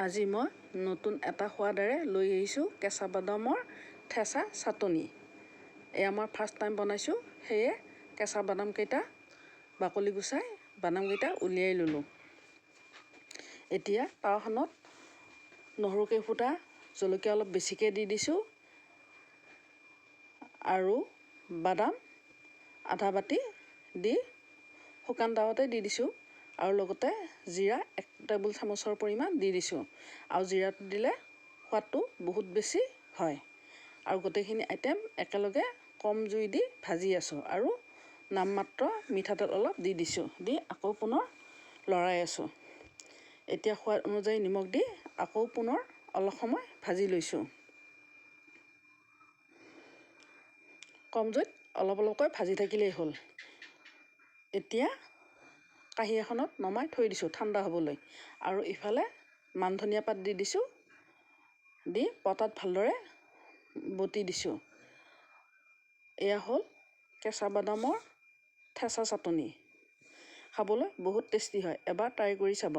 আজি মই নতুন এটা সোৱাদেৰে লৈ আহিছোঁ কেঁচা বাদামৰ ঠেচা চাটনি। এই আমাৰ ফাৰ্ষ্ট টাইম বনাইছোঁ, সেয়ে কেঁচা বাদামকেইটা বাকলি গুচাই বাদামকেইটা উলিয়াই ল'লোঁ। এতিয়া তাৱাখনত নহৰু কেইফুটা, জলকীয়া অলপ বেছিকৈ দি দিছোঁ আৰু বাদাম আধা বাটি দি শুকান তাৱাতে দি দিছোঁ আৰু লগতে জিৰা 1 টেবুল চামুচৰ পৰিমাণ দি দিছোঁ আৰু জিৰাটো দিলে সোৱাদটো বহুত বেছি হয়। আৰু গোটেইখিনি আইটেম একেলগে কম জুই দি ভাজি আছোঁ আৰু নামমাত্ৰ মিঠাতেল অলপ দি দিছোঁ, দি আকৌ পুনৰ লৰাই আছোঁ। এতিয়া সোৱাদ অনুযায়ী নিমখ দি আকৌ পুনৰ অলপ সময় ভাজি লৈছোঁ। কম জুইত অলপ অলপকৈ ভাজি থাকিলেই হ'ল। এতিয়া কাঁহী এখনত নমাই থৈ দিছোঁ ঠাণ্ডা হ'বলৈ আৰু ইফালে মান ধনিয়া পাত দি দিছোঁ, দি পটাত ভালদৰে বটি দিছোঁ। এয়া হ'ল কেঁচা বাদামৰ ঠেচা চাটনি। খাবলৈ বহুত টেষ্টি হয়, এবাৰ ট্ৰাই কৰি চাব।